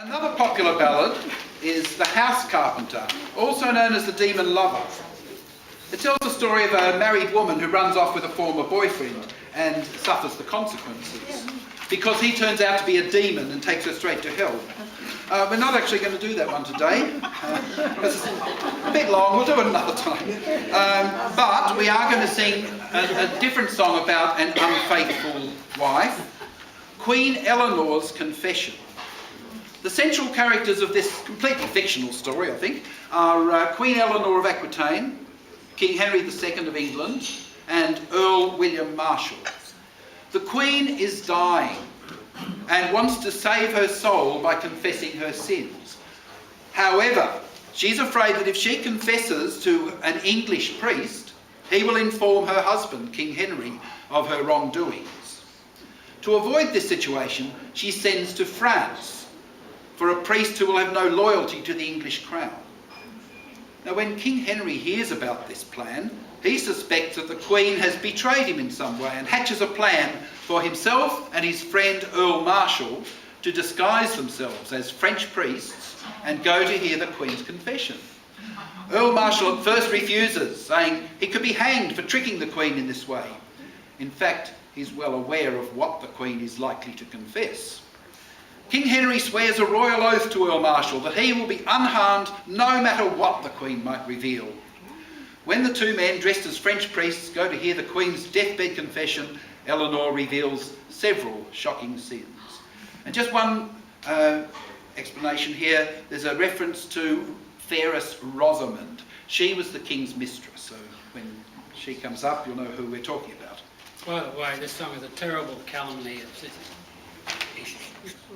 Another popular ballad is The House Carpenter, also known as The Demon Lover. It tells the story of a married woman who runs off with a former boyfriend and suffers the consequences because he turns out to be a demon and takes her straight to hell. We're not actually going to do that one today. It's a bit long, we'll do it another time. But we are going to sing a different song about an unfaithful wife, Queen Eleanor's Confession. The central characters of this completely fictional story, I think, are Queen Eleanor of Aquitaine, King Henry II of England, and Earl William Marshall. The Queen is dying and wants to save her soul by confessing her sins. However, she's afraid that if she confesses to an English priest, he will inform her husband, King Henry, of her wrongdoings. To avoid this situation, she sends to France for a priest who will have no loyalty to the English crown. Now, when King Henry hears about this plan, he suspects that the Queen has betrayed him in some way and hatches a plan for himself and his friend Earl Marshall to disguise themselves as French priests and go to hear the Queen's confession. Earl Marshall at first refuses, saying he could be hanged for tricking the Queen in this way. In fact, he's well aware of what the Queen is likely to confess. King Henry swears a royal oath to Earl Marshall that he will be unharmed no matter what the Queen might reveal. When the two men dressed as French priests go to hear the Queen's deathbed confession, Eleanor reveals several shocking sins. And just one explanation here, there's a reference to fairest Rosamund. She was the King's mistress, so when she comes up you'll know who we're talking about. By the way, this song is a terrible calumny.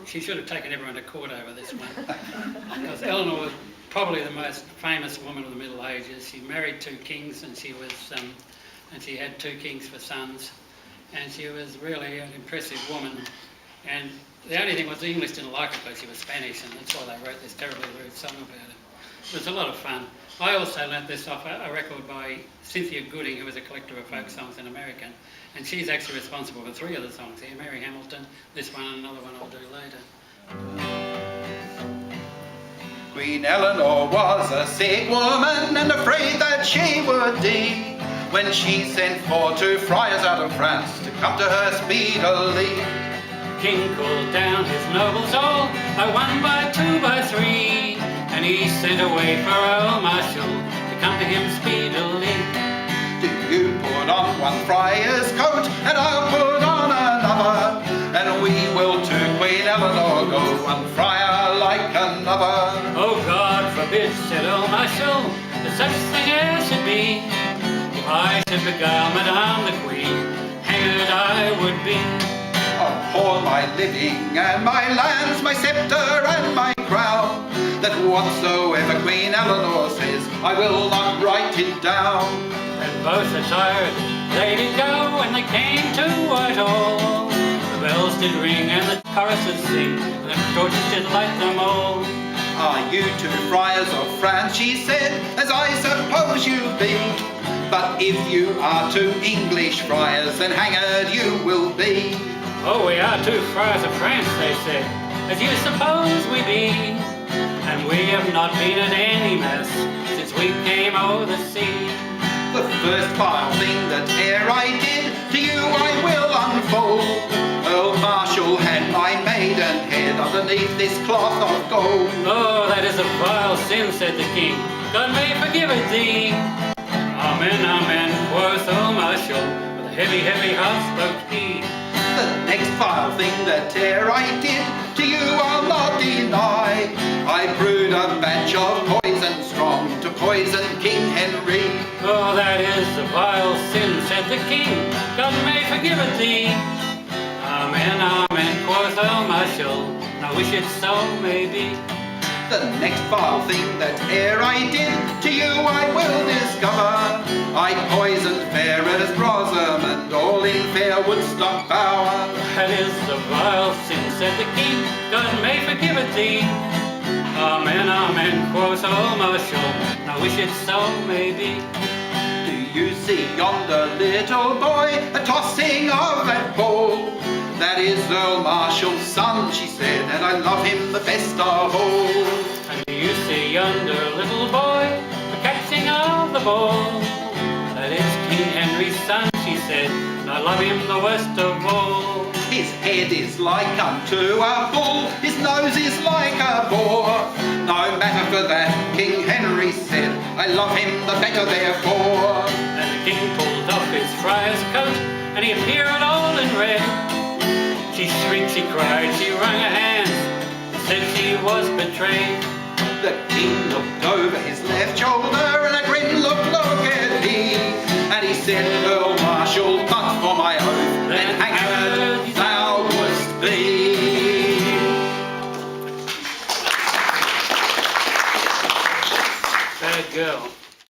She should have taken everyone to court over this one. Because Eleanor was probably the most famous woman of the Middle Ages. She married two kings, and she had two kings for sons, and she was really an impressive woman. And the only thing was the English didn't like her because she was Spanish, and that's why they wrote this terribly rude song about it. It was a lot of fun. I also learnt this off a record by Cynthia Gooding, who was a collector of folk songs in America, and she's actually responsible for three of the songs here: Mary Hamilton, this one, and another one I'll do later. Queen Eleanor was a sick woman and afraid that she would die, when she sent for two friars out of France to come to her speedily. King called down his nobles all, by one, by two, by three, and he sent away for Earl Marshall to come to him speedily. Do you put on one friar's coat, and I'll put on another, and we will to Queen Eleanor go, one friar like another. Oh, God forbid, said Earl Marshall, that such thing e'er should be. If I should beguile Madame the Queen, hanged I would be. Upon my living and my lands, my sceptre and my crown, that whatsoever Queen Eleanor says, I will not write it down. And both the tired they did go, when they came to Whitehall. The bells did ring and the choruses sing, and the torches did light them all. Are you two friars of France, she said, as I suppose you be? But if you are two English friars, then hanged you will be. Oh, we are two friars of France, they said, as you suppose we be. And we have not been at any mass since we came over the sea. The first vile thing that e'er I did, to you I will unfold. Earl Marshall had my maiden head underneath this cloth of gold. Oh, that is a vile sin, said the king, God may forgive it thee. Amen, amen, quoth Earl Marshall, with a heavy, heavy heart spoke he. The next vile thing that e'er I did, to you I'll not deny. I brewed a batch of poison strong to poison King Henry. Oh, that is a vile sin, said the king, God may forgive it thee. Amen, amen, quoth Earl Marshall, and I wish it so may be. The next vile thing that e'er I did, to you I will discover. I poisoned fairest Rosamund, all in fair Woodstock bower. That is a vile sin, said the king, God may forgive it thee. Amen, amen, quoth Earl Marshall, and I wish it so may be. Do you see yonder little boy a-tossing of that pole? That is Earl Marshall's son, she said, and I love him the best of all. And you see yonder little boy, the catching of the ball. That is King Henry's son, she said, and I love him the worst of all. His head is like unto a bull, his nose is like a boar. No matter for that, King Henry said, I love him the better therefore. And the king pulled off his friar's coat, and he appeared all in red. She shrieked, she cried, she wrung her hands, and said she was betrayed. The king looked over his left shoulder, and a grin looked at me.